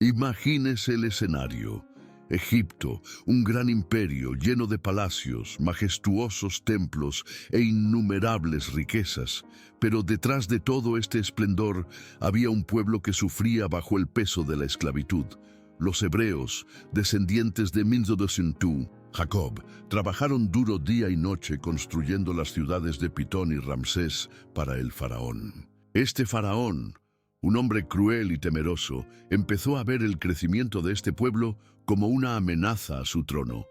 Imagínese el escenario. Egipto, un gran imperio lleno de palacios, majestuosos templos e innumerables riquezas. Pero detrás de todo este esplendor había un pueblo que sufría bajo el peso de la esclavitud. Los hebreos, descendientes de Minzodosuntu, Jacob, trabajaron duro día y noche construyendo las ciudades de Pitón y Ramsés para el faraón. Este faraón, un hombre cruel y temeroso, empezó a ver el crecimiento de este pueblo como una amenaza a su trono.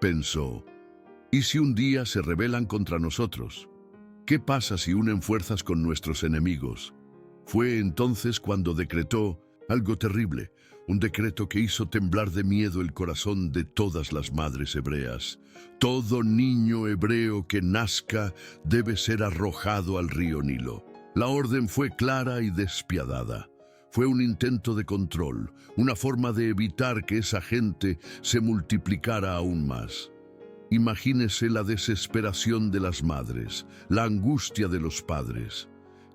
Pensó, ¿y si un día se rebelan contra nosotros? ¿Qué pasa si unen fuerzas con nuestros enemigos? Fue entonces cuando decretó algo terrible, un decreto que hizo temblar de miedo el corazón de todas las madres hebreas. Todo niño hebreo que nazca debe ser arrojado al río Nilo. La orden fue clara y despiadada. Fue un intento de control, una forma de evitar que esa gente se multiplicara aún más. Imagínese la desesperación de las madres, la angustia de los padres.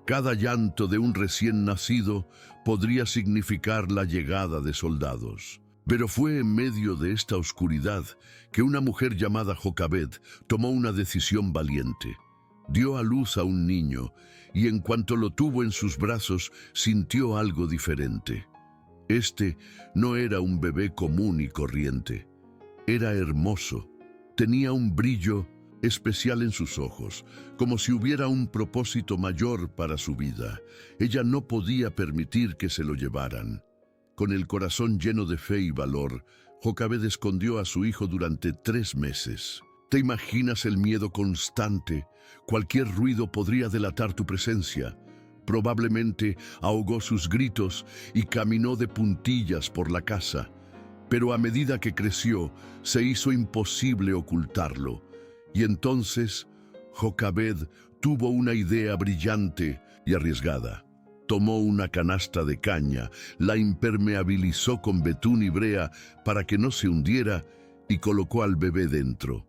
Cada llanto de un recién nacido podría significar la llegada de soldados. Pero fue en medio de esta oscuridad que una mujer llamada Jocabed tomó una decisión valiente. Dio a luz a un niño y en cuanto lo tuvo en sus brazos sintió algo diferente. Este no era un bebé común y corriente. Era hermoso. Tenía un brillo especial en sus ojos, como si hubiera un propósito mayor para su vida. Ella no podía permitir que se lo llevaran. Con el corazón lleno de fe y valor, Jocabed escondió a su hijo durante 3 meses. ¿Te imaginas el miedo constante? Cualquier ruido podría delatar tu presencia. Probablemente ahogó sus gritos y caminó de puntillas por la casa. Pero a medida que creció, se hizo imposible ocultarlo. Y entonces, Jocabed tuvo una idea brillante y arriesgada. Tomó una canasta de caña, la impermeabilizó con betún y brea para que no se hundiera y colocó al bebé dentro.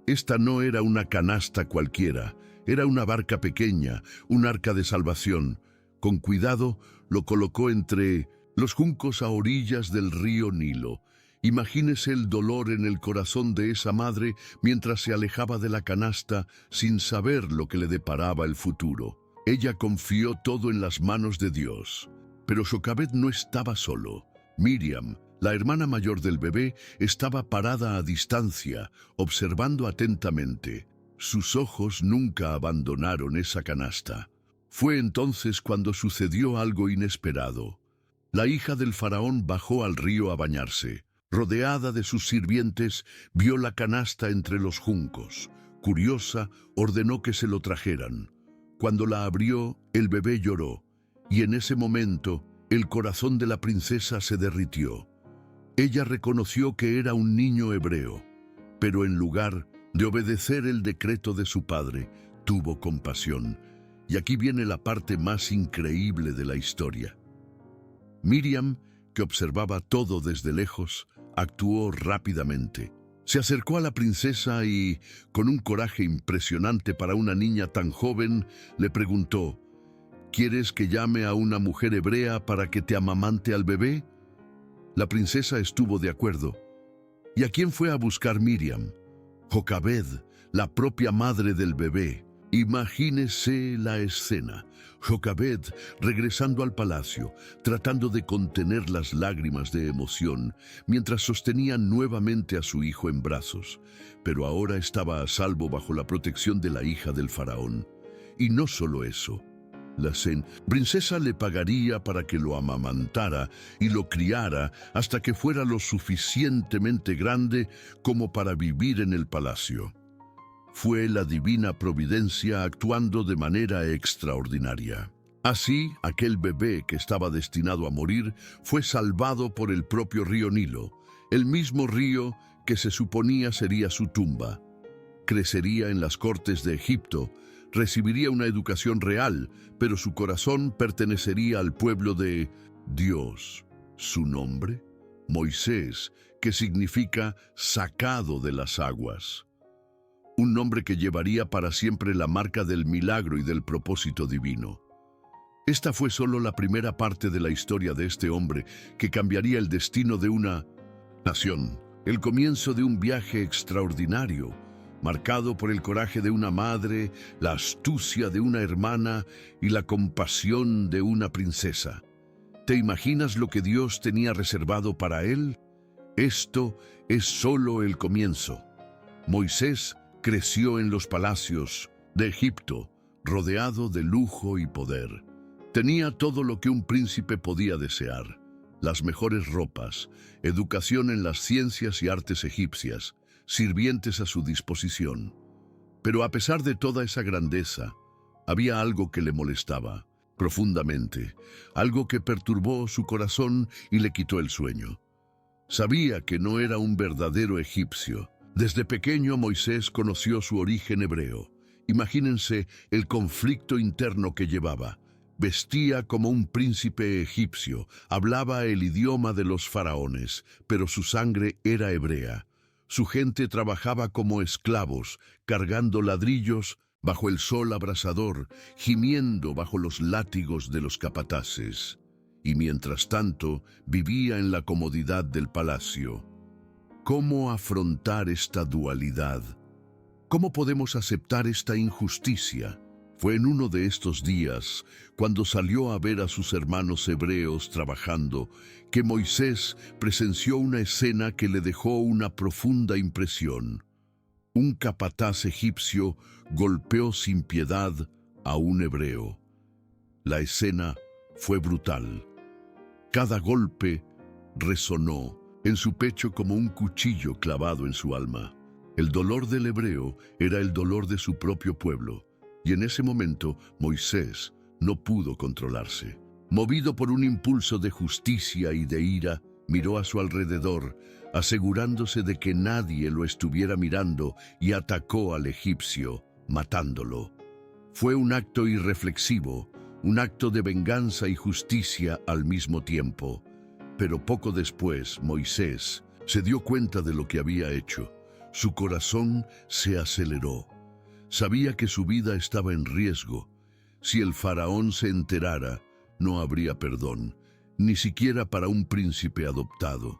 Esta no era una canasta cualquiera, era una barca pequeña, un arca de salvación. Con cuidado lo colocó entre los juncos a orillas del río Nilo. Imagínese el dolor en el corazón de esa madre mientras se alejaba de la canasta sin saber lo que le deparaba el futuro. Ella confió todo en las manos de Dios. Pero Jocabed no estaba solo. Miriam, la hermana mayor del bebé, estaba parada a distancia, observando atentamente. Sus ojos nunca abandonaron esa canasta. Fue entonces cuando sucedió algo inesperado. La hija del faraón bajó al río a bañarse. Rodeada de sus sirvientes, vio la canasta entre los juncos. Curiosa, ordenó que se lo trajeran. Cuando la abrió, el bebé lloró, y en ese momento, el corazón de la princesa se derritió. Ella reconoció que era un niño hebreo, pero en lugar de obedecer el decreto de su padre, tuvo compasión. Y aquí viene la parte más increíble de la historia. Miriam, que observaba todo desde lejos, actuó rápidamente. Se acercó a la princesa y, con un coraje impresionante para una niña tan joven, le preguntó: ¿Quieres que llame a una mujer hebrea para que te amamante al bebé? La princesa estuvo de acuerdo. ¿Y a quién fue a buscar Miriam? Jocabed, la propia madre del bebé. Imagínese la escena. Jocabed regresando al palacio, tratando de contener las lágrimas de emoción, mientras sostenía nuevamente a su hijo en brazos. Pero ahora estaba a salvo bajo la protección de la hija del faraón. Y no solo eso. La princesa le pagaría para que lo amamantara y lo criara hasta que fuera lo suficientemente grande como para vivir en el palacio. Fue la divina providencia actuando de manera extraordinaria. Así, aquel bebé que estaba destinado a morir fue salvado por el propio río Nilo, el mismo río que se suponía sería su tumba. Crecería en las cortes de Egipto, recibiría una educación real, pero su corazón pertenecería al pueblo de Dios. ¿Su nombre? Moisés, que significa sacado de las aguas. Un nombre que llevaría para siempre la marca del milagro y del propósito divino. Esta fue solo la primera parte de la historia de este hombre que cambiaría el destino de una nación, el comienzo de un viaje extraordinario, marcado por el coraje de una madre, la astucia de una hermana y la compasión de una princesa. ¿Te imaginas lo que Dios tenía reservado para él? Esto es solo el comienzo. Moisés creció en los palacios de Egipto, rodeado de lujo y poder. Tenía todo lo que un príncipe podía desear: las mejores ropas, educación en las ciencias y artes egipcias, sirvientes a su disposición. Pero a pesar de toda esa grandeza, había algo que le molestaba profundamente, algo que perturbó su corazón y le quitó el sueño. Sabía que no era un verdadero egipcio. Desde pequeño Moisés conoció su origen hebreo. Imagínense el conflicto interno que llevaba. Vestía como un príncipe egipcio, hablaba el idioma de los faraones, pero su sangre era hebrea. Su gente trabajaba como esclavos, cargando ladrillos bajo el sol abrasador, gimiendo bajo los látigos de los capataces. Y mientras tanto, vivía en la comodidad del palacio. ¿Cómo afrontar esta dualidad? ¿Cómo podemos aceptar esta injusticia? Fue en uno de estos días, cuando salió a ver a sus hermanos hebreos trabajando, que Moisés presenció una escena que le dejó una profunda impresión. Un capataz egipcio golpeó sin piedad a un hebreo. La escena fue brutal. Cada golpe resonó en su pecho como un cuchillo clavado en su alma. El dolor del hebreo era el dolor de su propio pueblo. Y en ese momento Moisés no pudo controlarse. Movido por un impulso de justicia y de ira, miró a su alrededor, asegurándose de que nadie lo estuviera mirando, y atacó al egipcio, matándolo. Fue un acto irreflexivo, un acto de venganza y justicia al mismo tiempo. Pero poco después, Moisés se dio cuenta de lo que había hecho. Su corazón se aceleró. Sabía que su vida estaba en riesgo. Si el faraón se enterara, no habría perdón, ni siquiera para un príncipe adoptado.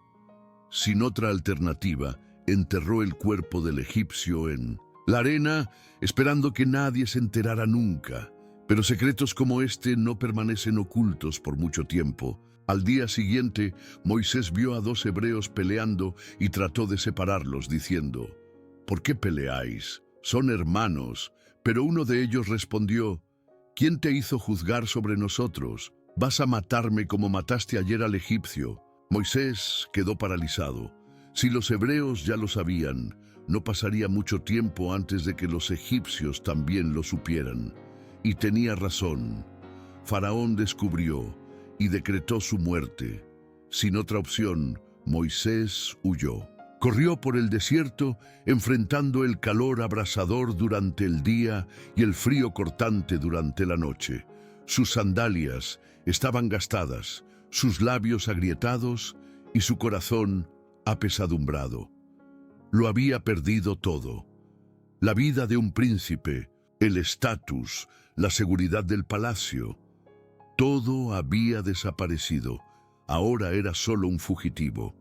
Sin otra alternativa, enterró el cuerpo del egipcio en la arena, esperando que nadie se enterara nunca. Pero secretos como este no permanecen ocultos por mucho tiempo. Al día siguiente, Moisés vio a dos hebreos peleando y trató de separarlos, diciendo: ¿por qué peleáis? Son hermanos. Pero uno de ellos respondió: ¿quién te hizo juzgar sobre nosotros? ¿Vas a matarme como mataste ayer al egipcio? Moisés quedó paralizado. Si los hebreos ya lo sabían, no pasaría mucho tiempo antes de que los egipcios también lo supieran. Y tenía razón. Faraón descubrió y decretó su muerte. Sin otra opción, Moisés huyó. Corrió por el desierto, enfrentando el calor abrasador durante el día y el frío cortante durante la noche. Sus sandalias estaban gastadas, sus labios agrietados y su corazón apesadumbrado. Lo había perdido todo. La vida de un príncipe, el estatus, la seguridad del palacio. Todo había desaparecido. Ahora era solo un fugitivo.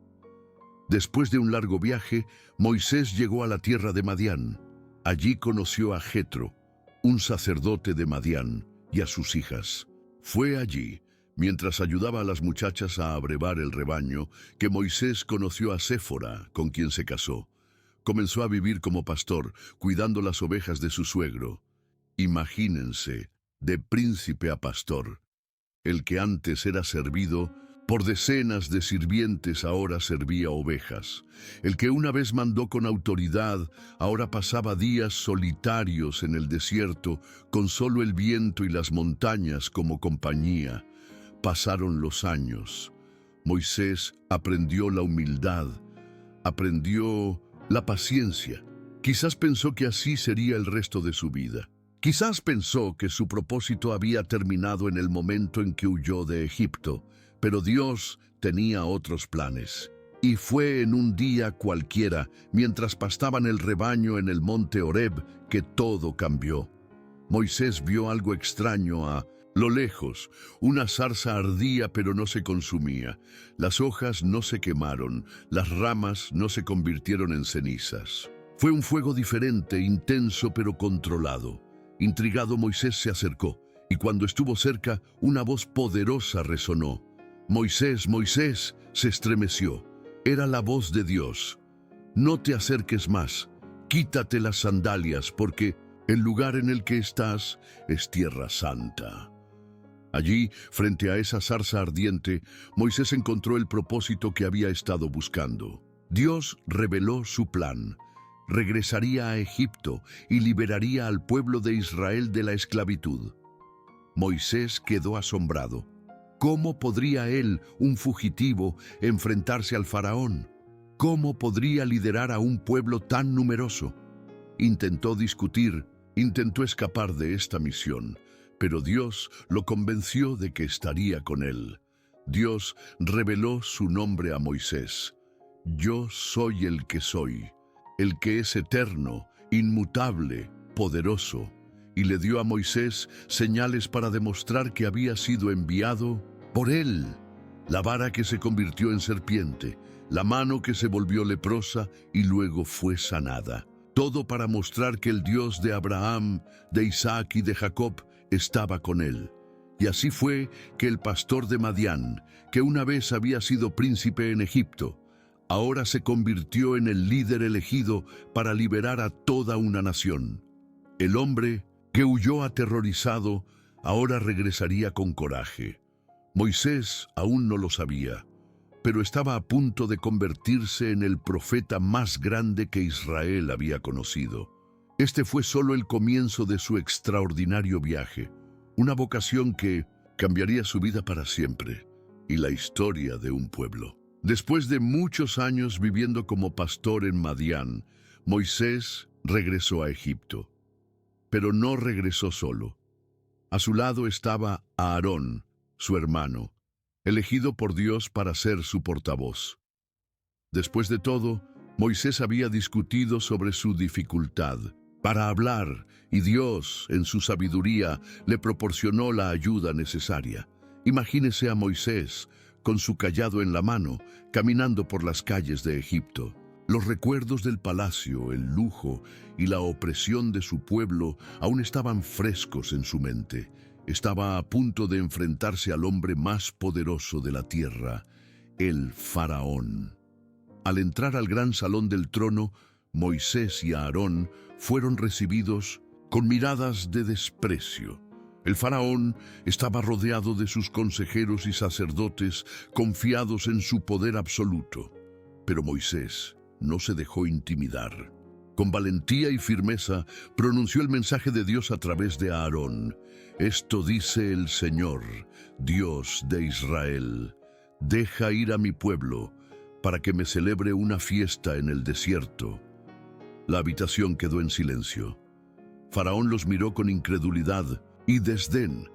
Después de un largo viaje, Moisés llegó a la tierra de Madián. Allí conoció a Jetro, un sacerdote de Madián, y a sus hijas. Fue allí, mientras ayudaba a las muchachas a abrevar el rebaño, que Moisés conoció a Séfora, con quien se casó. Comenzó a vivir como pastor, cuidando las ovejas de su suegro. Imagínense, de príncipe a pastor. El que antes era servido por decenas de sirvientes ahora servía ovejas. El que una vez mandó con autoridad ahora pasaba días solitarios en el desierto con solo el viento y las montañas como compañía. Pasaron los años. Moisés aprendió la humildad, aprendió la paciencia. Quizás pensó que así sería el resto de su vida. Quizás pensó que su propósito había terminado en el momento en que huyó de Egipto. Pero Dios tenía otros planes. Y fue en un día cualquiera, mientras pastaban el rebaño en el monte Horeb, que todo cambió. Moisés vio algo extraño a Lo lejos, una zarza ardía pero no se consumía. Las hojas no se quemaron, las ramas no se convirtieron en cenizas. Fue un fuego diferente, intenso pero controlado. Intrigado, Moisés se acercó, y cuando estuvo cerca, una voz poderosa resonó. «Moisés, Moisés», se estremeció. Era la voz de Dios. «No te acerques más, quítate las sandalias, porque el lugar en el que estás es tierra santa». Allí, frente a esa zarza ardiente, Moisés encontró el propósito que había estado buscando. Dios reveló su plan. Regresaría a Egipto y liberaría al pueblo de Israel de la esclavitud. Moisés quedó asombrado. ¿Cómo podría él, un fugitivo, enfrentarse al faraón? ¿Cómo podría liderar a un pueblo tan numeroso? Intentó discutir, intentó escapar de esta misión, pero Dios lo convenció de que estaría con él. Dios reveló su nombre a Moisés. «Yo soy el que soy, el que es eterno, inmutable, poderoso», y le dio a Moisés señales para demostrar que había sido enviado por él. La vara que se convirtió en serpiente, la mano que se volvió leprosa y luego fue sanada. Todo para mostrar que el Dios de Abraham, de Isaac y de Jacob estaba con él. Y así fue que el pastor de Madián, que una vez había sido príncipe en Egipto, ahora se convirtió en el líder elegido para liberar a toda una nación. El hombre que huyó aterrorizado ahora regresaría con coraje. Moisés aún no lo sabía, pero estaba a punto de convertirse en el profeta más grande que Israel había conocido. Este fue solo el comienzo de su extraordinario viaje, una vocación que cambiaría su vida para siempre y la historia de un pueblo. Después de muchos años viviendo como pastor en Madián, Moisés regresó a Egipto. Pero no regresó solo. A su lado estaba Aarón, su hermano, elegido por Dios para ser su portavoz. Después de todo, Moisés había discutido sobre su dificultad para hablar, y Dios, en su sabiduría, le proporcionó la ayuda necesaria. Imagínese a Moisés, con su cayado en la mano, caminando por las calles de Egipto. Los recuerdos del palacio, el lujo y la opresión de su pueblo aún estaban frescos en su mente. Estaba a punto de enfrentarse al hombre más poderoso de la tierra, el faraón. Al entrar al gran salón del trono, Moisés y Aarón fueron recibidos con miradas de desprecio. El faraón estaba rodeado de sus consejeros y sacerdotes confiados en su poder absoluto. Pero Moisés no se dejó intimidar. Con valentía y firmeza pronunció el mensaje de Dios a través de Aarón. «Esto dice el Señor, Dios de Israel: deja ir a mi pueblo para que me celebre una fiesta en el desierto». La habitación quedó en silencio. Faraón los miró con incredulidad y desdén.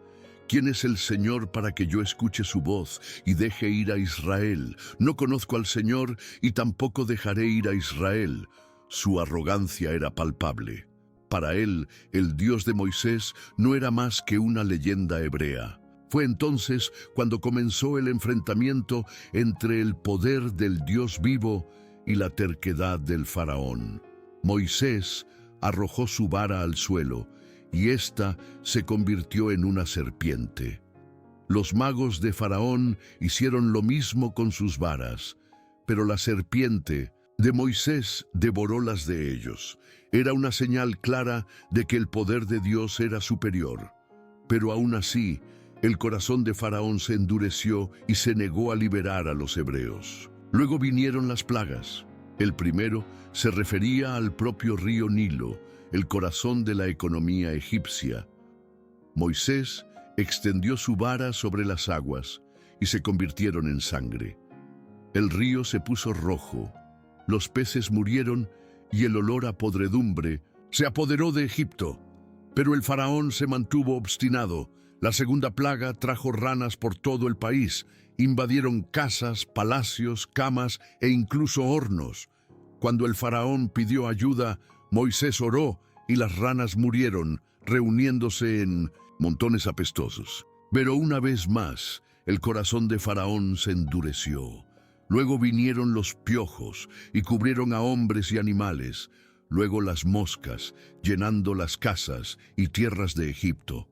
¿Quién es el Señor para que yo escuche su voz y deje ir a Israel? No conozco al Señor y tampoco dejaré ir a Israel. Su arrogancia era palpable. Para él, el Dios de Moisés no era más que una leyenda hebrea. Fue entonces cuando comenzó el enfrentamiento entre el poder del Dios vivo y la terquedad del faraón. Moisés arrojó su vara al suelo y ésta se convirtió en una serpiente. Los magos de Faraón hicieron lo mismo con sus varas, pero la serpiente de Moisés devoró las de ellos. Era una señal clara de que el poder de Dios era superior. Pero aún así, el corazón de Faraón se endureció y se negó a liberar a los hebreos. Luego vinieron las plagas. El primero se refería al propio río Nilo, el corazón de la economía egipcia. Moisés extendió su vara sobre las aguas y se convirtieron en sangre. El río se puso rojo, los peces murieron y el olor a podredumbre se apoderó de Egipto. Pero el faraón se mantuvo obstinado. La segunda plaga trajo ranas por todo el país. Invadieron casas, palacios, camas e incluso hornos. Cuando el faraón pidió ayuda, Moisés oró y las ranas murieron, reuniéndose en montones apestosos. Pero una vez más, el corazón de Faraón se endureció. Luego vinieron los piojos y cubrieron a hombres y animales, luego las moscas, llenando las casas y tierras de Egipto.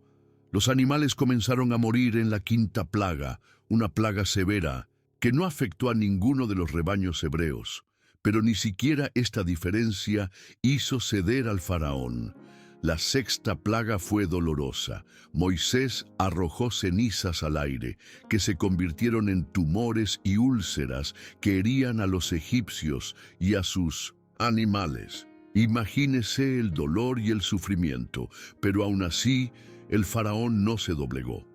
Los animales comenzaron a morir en la quinta plaga, una plaga severa, que no afectó a ninguno de los rebaños hebreos, pero ni siquiera esta diferencia hizo ceder al faraón. La sexta plaga fue dolorosa. Moisés arrojó cenizas al aire, que se convirtieron en tumores y úlceras que herían a los egipcios y a sus animales. Imagínese el dolor y el sufrimiento, pero aún así el faraón no se doblegó.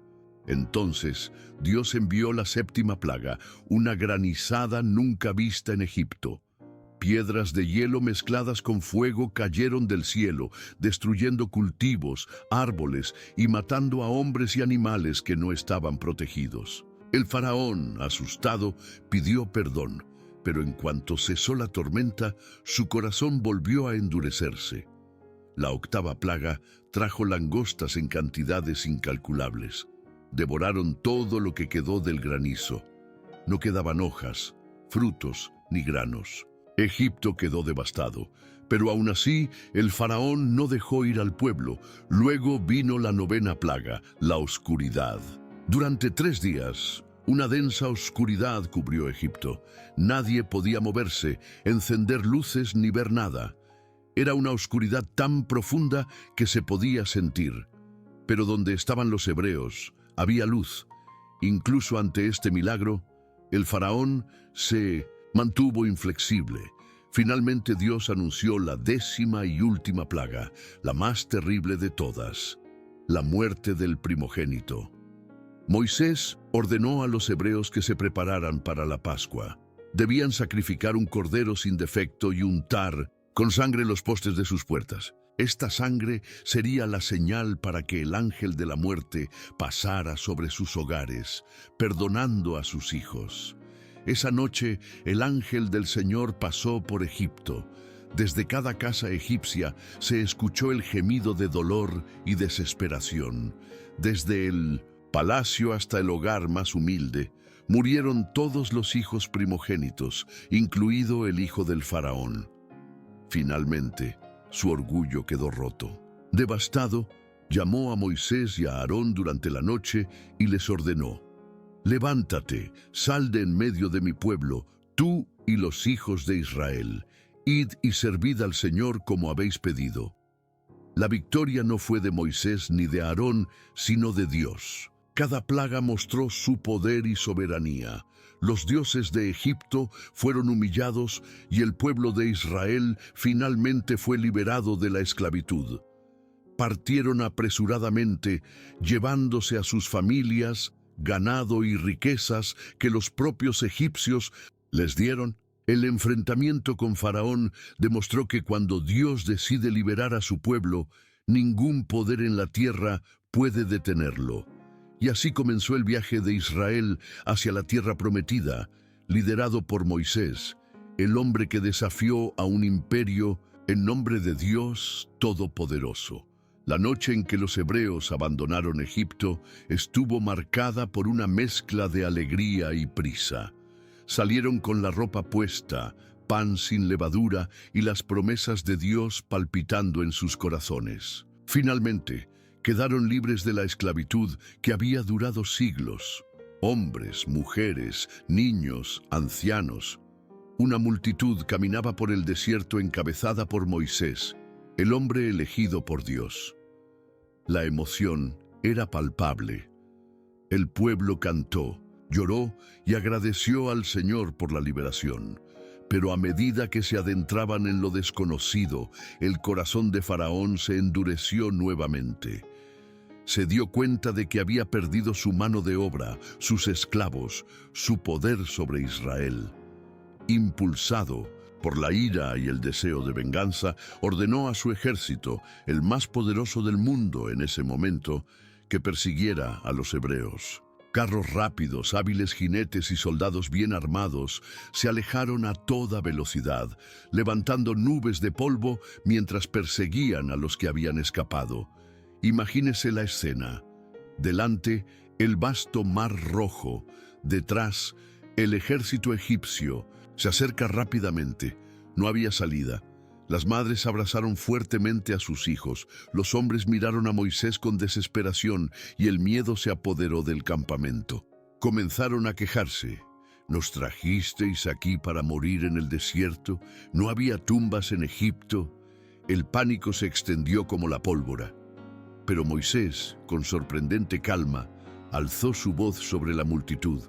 Entonces Dios envió la séptima plaga, una granizada nunca vista en Egipto. Piedras de hielo mezcladas con fuego cayeron del cielo, destruyendo cultivos, árboles y matando a hombres y animales que no estaban protegidos. El faraón, asustado, pidió perdón, pero en cuanto cesó la tormenta, su corazón volvió a endurecerse. La octava plaga trajo langostas en cantidades incalculables. Devoraron todo lo que quedó del granizo. No quedaban hojas, frutos ni granos. Egipto quedó devastado, pero aún así el faraón no dejó ir al pueblo. Luego vino la novena plaga, la oscuridad. Durante 3 días, una densa oscuridad cubrió Egipto. Nadie podía moverse, encender luces ni ver nada. Era una oscuridad tan profunda que se podía sentir. Pero donde estaban los hebreos, había luz. Incluso ante este milagro, el faraón se mantuvo inflexible. Finalmente Dios anunció la 10ª y última plaga, la más terrible de todas, la muerte del primogénito. Moisés ordenó a los hebreos que se prepararan para la Pascua. Debían sacrificar un cordero sin defecto y untar con sangre los postes de sus puertas. Esta sangre sería la señal para que el ángel de la muerte pasara sobre sus hogares, perdonando a sus hijos. Esa noche el ángel del Señor pasó por Egipto. Desde cada casa egipcia se escuchó el gemido de dolor y desesperación. Desde el palacio hasta el hogar más humilde, murieron todos los hijos primogénitos, incluido el hijo del faraón. Finalmente, su orgullo quedó roto. Devastado, llamó a Moisés y a Aarón durante la noche y les ordenó: «Levántate, sal de en medio de mi pueblo, tú y los hijos de Israel. Id y servid al Señor como habéis pedido». La victoria no fue de Moisés ni de Aarón, sino de Dios. Cada plaga mostró su poder y soberanía. Los dioses de Egipto fueron humillados y el pueblo de Israel finalmente fue liberado de la esclavitud. Partieron apresuradamente, llevándose a sus familias, ganado y riquezas que los propios egipcios les dieron. El enfrentamiento con Faraón demostró que cuando Dios decide liberar a su pueblo, ningún poder en la tierra puede detenerlo. Y así comenzó el viaje de Israel hacia la tierra prometida, liderado por Moisés, el hombre que desafió a un imperio en nombre de Dios Todopoderoso. La noche en que los hebreos abandonaron Egipto estuvo marcada por una mezcla de alegría y prisa. Salieron con la ropa puesta, pan sin levadura y las promesas de Dios palpitando en sus corazones. Finalmente, quedaron libres de la esclavitud que había durado siglos. Hombres, mujeres, niños, ancianos. Una multitud caminaba por el desierto encabezada por Moisés, el hombre elegido por Dios. La emoción era palpable. El pueblo cantó, lloró y agradeció al Señor por la liberación. Pero a medida que se adentraban en lo desconocido, el corazón de Faraón se endureció nuevamente. Se dio cuenta de que había perdido su mano de obra, sus esclavos, su poder sobre Israel. Impulsado por la ira y el deseo de venganza, ordenó a su ejército, el más poderoso del mundo en ese momento, que persiguiera a los hebreos. Carros rápidos, hábiles jinetes y soldados bien armados se alejaron a toda velocidad, levantando nubes de polvo mientras perseguían a los que habían escapado. Imagínese la escena. Delante, El vasto mar Rojo. Detrás, el ejército egipcio se acerca rápidamente. No había salida. Las madres abrazaron fuertemente a sus hijos. Los hombres miraron a Moisés con desesperación y el miedo se apoderó del campamento. Comenzaron a quejarse. ¿Nos trajisteis aquí para morir en el desierto? ¿No había tumbas en Egipto? El pánico se extendió como la pólvora. Pero Moisés, con sorprendente calma, alzó su voz sobre la multitud.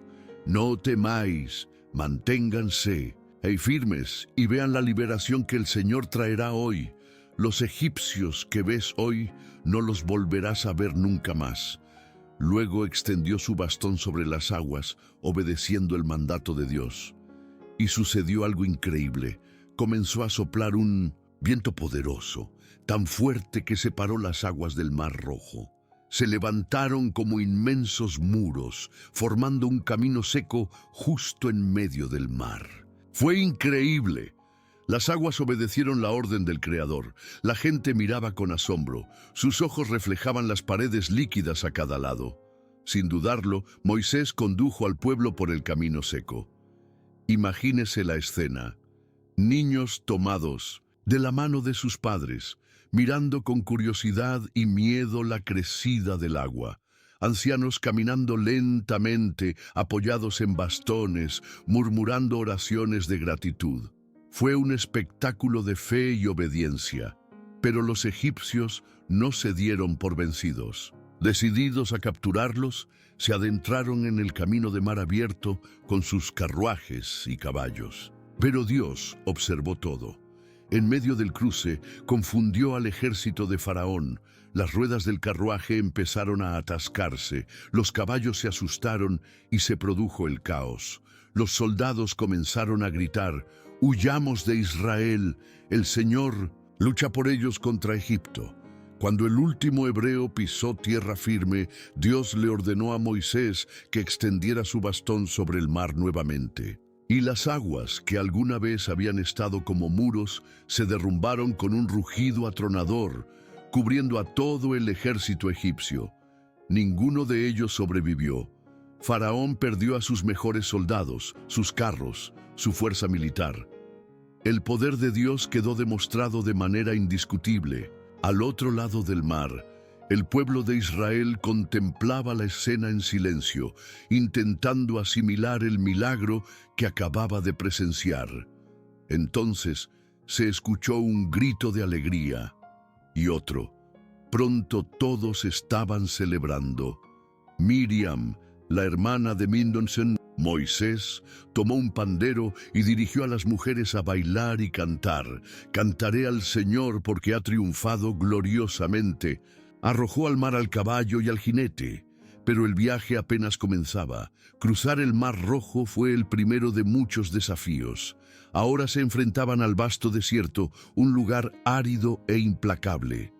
No temáis, manténganse firmes y vean la liberación que el Señor traerá hoy. Los egipcios que ves hoy no los volverás a ver nunca más. Luego extendió su bastón sobre las aguas, obedeciendo el mandato de Dios. Y sucedió algo increíble. Comenzó a soplar un viento poderoso, tan fuerte que separó las aguas del Mar Rojo. Se levantaron como inmensos muros, formando un camino seco justo en medio del mar. Fue increíble. Las aguas obedecieron la orden del Creador. La gente miraba con asombro. Sus ojos reflejaban las paredes líquidas a cada lado. Sin dudarlo, Moisés condujo al pueblo por el camino seco. Imagínese la escena. Niños tomados de la mano de sus padres, mirando con curiosidad y miedo la crecida del agua. Ancianos caminando lentamente, apoyados en bastones, murmurando oraciones de gratitud. Fue un espectáculo de fe y obediencia, pero los egipcios no se dieron por vencidos. Decididos a capturarlos, se adentraron en el camino de mar abierto con sus carruajes y caballos. Pero Dios observó todo. En medio del cruce, confundió al ejército de Faraón. Las ruedas del carruaje empezaron a atascarse, los caballos se asustaron y se produjo el caos. Los soldados comenzaron a gritar: «¡Huyamos de Israel! El Señor lucha por ellos contra Egipto». Cuando el último hebreo pisó tierra firme, Dios le ordenó a Moisés que extendiera su bastón sobre el mar nuevamente. Y las aguas, que alguna vez habían estado como muros, se derrumbaron con un rugido atronador, cubriendo a todo el ejército egipcio. Ninguno de ellos sobrevivió. Faraón perdió a sus mejores soldados, sus carros, su fuerza militar. El poder de Dios quedó demostrado de manera indiscutible. Al otro lado del mar, el pueblo de Israel contemplaba la escena en silencio, intentando asimilar el milagro que acababa de presenciar. Entonces se escuchó un grito de alegría y otro. Pronto todos estaban celebrando. Miriam, la hermana de Mindonsen, Moisés, tomó un pandero y dirigió a las mujeres a bailar y cantar. «Cantaré al Señor porque ha triunfado gloriosamente». Arrojó al mar al caballo y al jinete, pero el viaje apenas comenzaba. Cruzar el Mar Rojo fue el primero de muchos desafíos. Ahora se enfrentaban al vasto desierto, un lugar árido e implacable.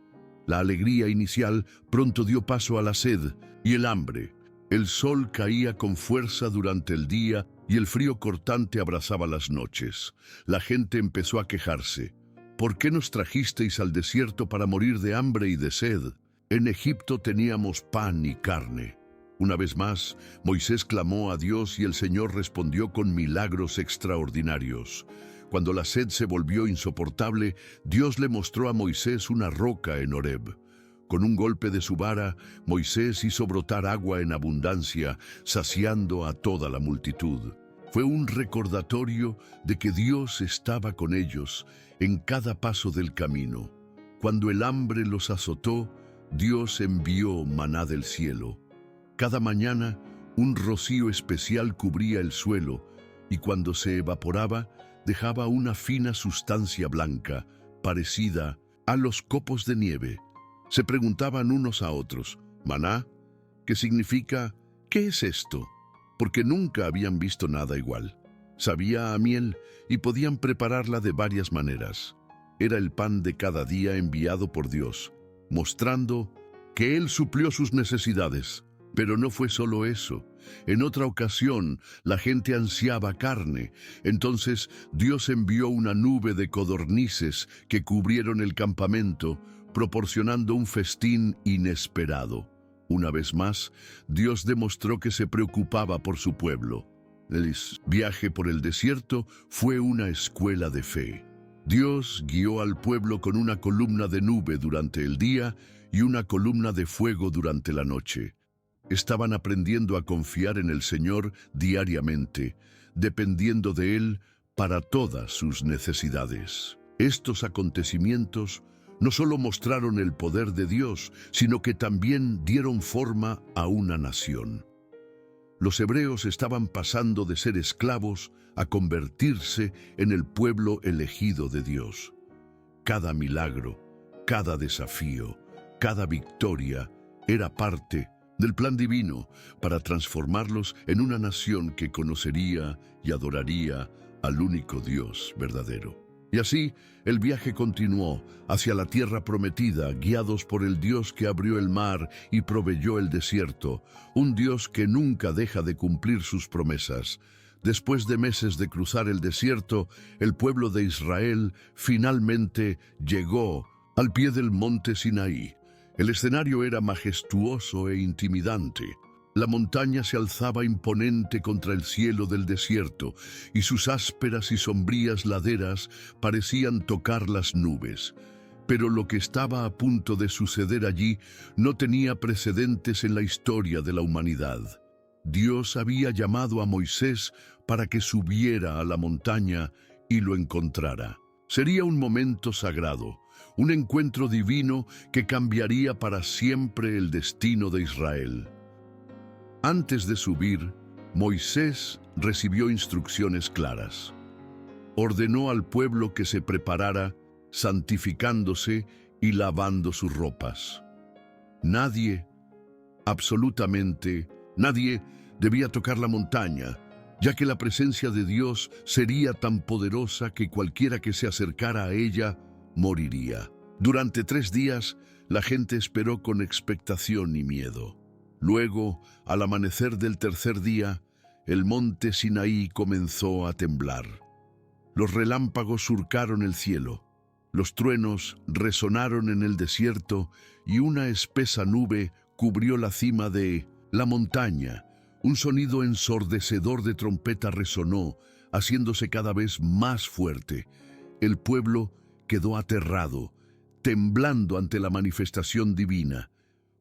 La alegría inicial pronto dio paso a la sed y el hambre. El sol caía con fuerza durante el día y el frío cortante abrazaba las noches. La gente empezó a quejarse. «¿Por qué nos trajisteis al desierto para morir de hambre y de sed? En Egipto teníamos pan y carne». Una vez más, Moisés clamó a Dios y el Señor respondió con milagros extraordinarios. Cuando la sed se volvió insoportable, Dios le mostró a Moisés una roca en Horeb. Con un golpe de su vara, Moisés hizo brotar agua en abundancia, saciando a toda la multitud. Fue un recordatorio de que Dios estaba con ellos en cada paso del camino. Cuando el hambre los azotó, Dios envió maná del cielo. Cada mañana, un rocío especial cubría el suelo y cuando se evaporaba, dejaba una fina sustancia blanca, parecida a los copos de nieve. Se preguntaban unos a otros: «¿Maná? ¿Qué significa? ¿Qué es esto?», porque nunca habían visto nada igual. Sabía a miel y podían prepararla de varias maneras. Era el pan de cada día enviado por Dios, mostrando que Él suplió sus necesidades. Pero no fue solo eso. En otra ocasión, la gente ansiaba carne. Entonces Dios envió una nube de codornices que cubrieron el campamento, proporcionando un festín inesperado. Una vez más, Dios demostró que se preocupaba por su pueblo. El viaje por el desierto fue una escuela de fe. Dios guió al pueblo con una columna de nube durante el día y una columna de fuego durante la noche. Estaban aprendiendo a confiar en el Señor diariamente, dependiendo de Él para todas sus necesidades. Estos acontecimientos no solo mostraron el poder de Dios, sino que también dieron forma a una nación. Los hebreos estaban pasando de ser esclavos a convertirse en el pueblo elegido de Dios. Cada milagro, cada desafío, cada victoria era parte del plan divino para transformarlos en una nación que conocería y adoraría al único Dios verdadero. Y así, el viaje continuó hacia la tierra prometida, guiados por el Dios que abrió el mar y proveyó el desierto, un Dios que nunca deja de cumplir sus promesas. Después de meses de cruzar el desierto, el pueblo de Israel finalmente llegó al pie del monte Sinaí. El escenario era majestuoso e intimidante. La montaña se alzaba imponente contra el cielo del desierto, y sus ásperas y sombrías laderas parecían tocar las nubes. Pero lo que estaba a punto de suceder allí no tenía precedentes en la historia de la humanidad. Dios había llamado a Moisés para que subiera a la montaña y lo encontrara. Sería un momento sagrado, un encuentro divino que cambiaría para siempre el destino de Israel. Antes de subir, Moisés recibió instrucciones claras. Ordenó al pueblo que se preparara, santificándose y lavando sus ropas. Nadie, absolutamente nadie, debía tocar la montaña, ya que la presencia de Dios sería tan poderosa que cualquiera que se acercara a ella moriría. Durante 3 días, la gente esperó con expectación y miedo. Luego, al amanecer del tercer día, el monte Sinaí comenzó a temblar. Los relámpagos surcaron el cielo, los truenos resonaron en el desierto y una espesa nube cubrió la cima de la montaña. Un sonido ensordecedor de trompeta resonó, haciéndose cada vez más fuerte. El pueblo quedó aterrado, temblando ante la manifestación divina.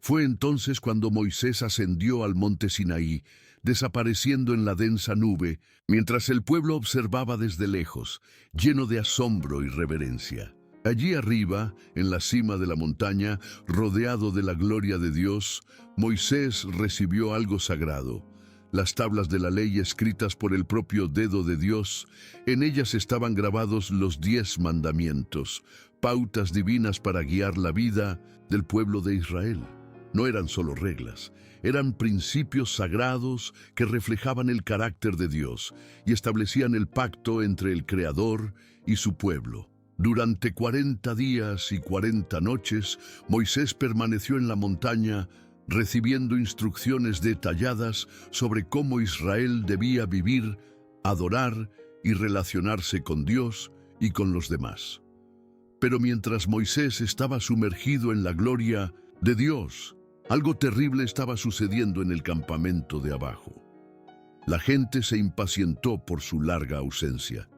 Fue entonces cuando Moisés ascendió al monte Sinaí, desapareciendo en la densa nube, mientras el pueblo observaba desde lejos, lleno de asombro y reverencia. Allí arriba, en la cima de la montaña, rodeado de la gloria de Dios, Moisés recibió algo sagrado. Las tablas de la ley escritas por el propio dedo de Dios, en ellas estaban grabados los 10 mandamientos, pautas divinas para guiar la vida del pueblo de Israel. No eran solo reglas, eran principios sagrados que reflejaban el carácter de Dios y establecían el pacto entre el Creador y su pueblo. Durante 40 días y 40 noches, Moisés permaneció en la montaña, recibiendo instrucciones detalladas sobre cómo Israel debía vivir, adorar y relacionarse con Dios y con los demás. Pero mientras Moisés estaba sumergido en la gloria de Dios, algo terrible estaba sucediendo en el campamento de abajo. La gente se impacientó por su larga ausencia.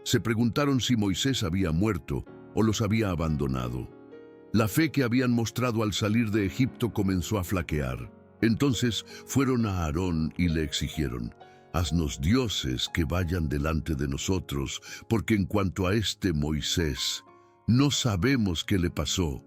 Se preguntaron si Moisés había muerto o los había abandonado. La fe que habían mostrado al salir de Egipto comenzó a flaquear. Entonces fueron a Aarón y le exigieron: «Haznos dioses que vayan delante de nosotros, porque en cuanto a este Moisés, no sabemos qué le pasó».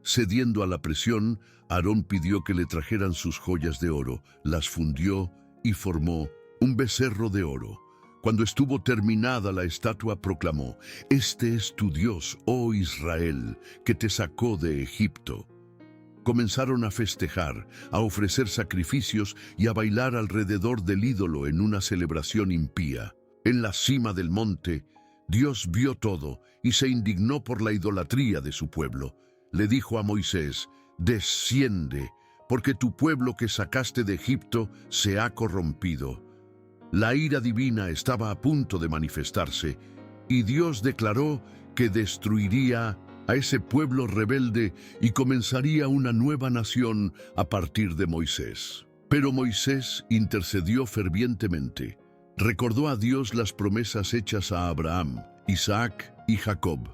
Cediendo a la presión, Aarón pidió que le trajeran sus joyas de oro, las fundió y formó un becerro de oro. Cuando estuvo terminada la estatua, proclamó: «Este es tu Dios, oh Israel, que te sacó de Egipto». Comenzaron a festejar, a ofrecer sacrificios y a bailar alrededor del ídolo en una celebración impía. En la cima del monte, Dios vio todo y se indignó por la idolatría de su pueblo. Le dijo a Moisés: «Desciende, porque tu pueblo que sacaste de Egipto se ha corrompido». La ira divina estaba a punto de manifestarse, y Dios declaró que destruiría a ese pueblo rebelde y comenzaría una nueva nación a partir de Moisés. Pero Moisés intercedió fervientemente. Recordó a Dios las promesas hechas a Abraham, Isaac y Jacob.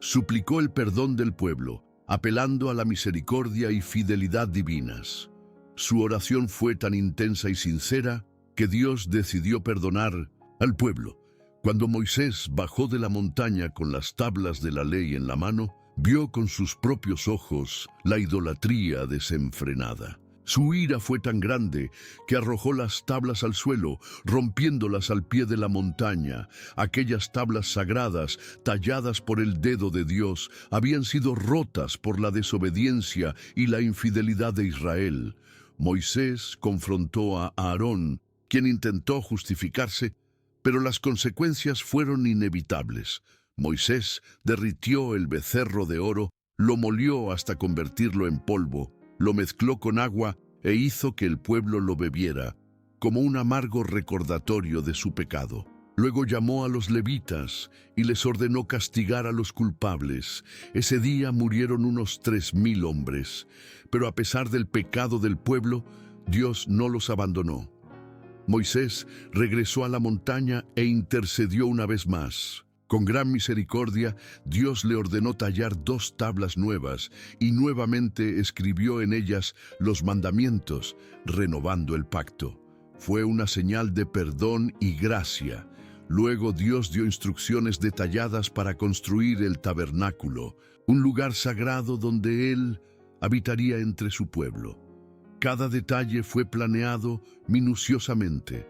Suplicó el perdón del pueblo, apelando a la misericordia y fidelidad divinas. Su oración fue tan intensa y sincera que Dios decidió perdonar al pueblo. Cuando Moisés bajó de la montaña con las tablas de la ley en la mano, vio con sus propios ojos la idolatría desenfrenada. Su ira fue tan grande que arrojó las tablas al suelo, rompiéndolas al pie de la montaña. Aquellas tablas sagradas, talladas por el dedo de Dios, habían sido rotas por la desobediencia y la infidelidad de Israel. Moisés confrontó a Aarón, quien intentó justificarse, pero las consecuencias fueron inevitables. Moisés derritió el becerro de oro, lo molió hasta convertirlo en polvo, lo mezcló con agua e hizo que el pueblo lo bebiera, como un amargo recordatorio de su pecado. Luego llamó a los levitas y les ordenó castigar a los culpables. Ese día murieron unos 3,000 hombres, pero a pesar del pecado del pueblo, Dios no los abandonó. Moisés regresó a la montaña e intercedió una vez más. Con gran misericordia, Dios le ordenó tallar 2 tablas nuevas y nuevamente escribió en ellas los mandamientos, renovando el pacto. Fue una señal de perdón y gracia. Luego Dios dio instrucciones detalladas para construir el tabernáculo, un lugar sagrado donde Él habitaría entre su pueblo. Cada detalle fue planeado minuciosamente.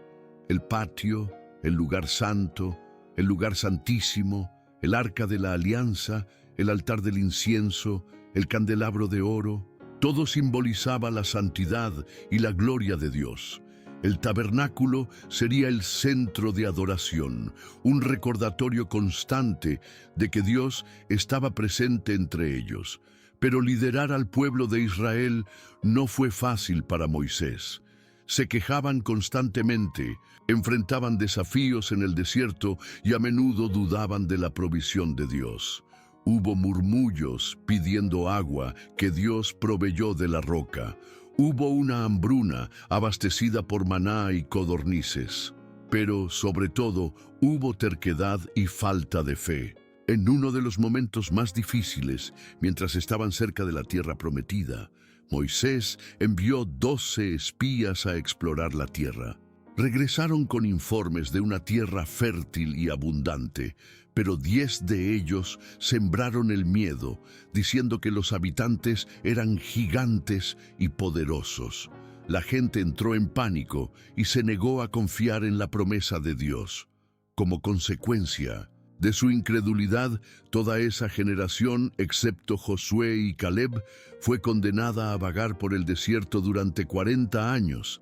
El patio, el lugar santo, el lugar santísimo, el arca de la alianza, el altar del incienso, el candelabro de oro, todo simbolizaba la santidad y la gloria de Dios. El tabernáculo sería el centro de adoración, un recordatorio constante de que Dios estaba presente entre ellos. Pero liderar al pueblo de Israel no fue fácil para Moisés. Se quejaban constantemente, enfrentaban desafíos en el desierto y a menudo dudaban de la provisión de Dios. Hubo murmullos pidiendo agua que Dios proveyó de la roca. Hubo una hambruna abastecida por maná y codornices. Pero, sobre todo, hubo terquedad y falta de fe. En uno de los momentos más difíciles, mientras estaban cerca de la tierra prometida, Moisés envió 12 espías a explorar la tierra. Regresaron con informes de una tierra fértil y abundante, pero 10 de ellos sembraron el miedo, diciendo que los habitantes eran gigantes y poderosos. La gente entró en pánico y se negó a confiar en la promesa de Dios. Como consecuencia de su incredulidad, toda esa generación, excepto Josué y Caleb, fue condenada a vagar por el desierto durante 40 años,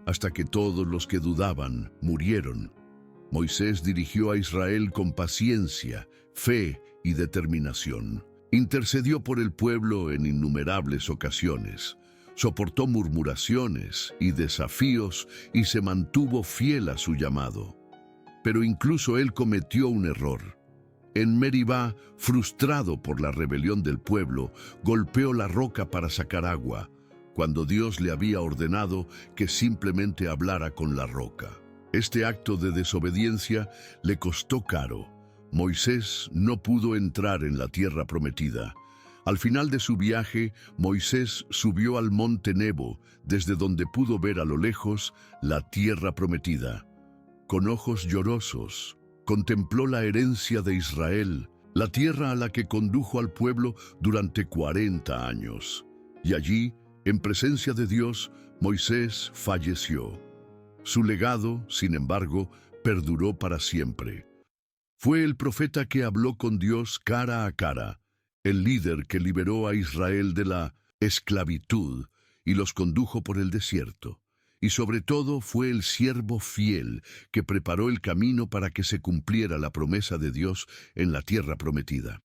hasta que todos los que dudaban murieron. Moisés dirigió a Israel con paciencia, fe y determinación. Intercedió por el pueblo en innumerables ocasiones. Soportó murmuraciones y desafíos y se mantuvo fiel a su llamado. Pero incluso él cometió un error. En Meribá, frustrado por la rebelión del pueblo, golpeó la roca para sacar agua, cuando Dios le había ordenado que simplemente hablara con la roca. Este acto de desobediencia le costó caro. Moisés no pudo entrar en la tierra prometida. Al final de su viaje, Moisés subió al monte Nebo, desde donde pudo ver a lo lejos la tierra prometida. Con ojos llorosos, contempló la herencia de Israel, la tierra a la que condujo al pueblo durante 40 años. Y allí, en presencia de Dios, Moisés falleció. Su legado, sin embargo, perduró para siempre. Fue el profeta que habló con Dios cara a cara, el líder que liberó a Israel de la esclavitud y los condujo por el desierto. Y sobre todo fue el siervo fiel que preparó el camino para que se cumpliera la promesa de Dios en la tierra prometida.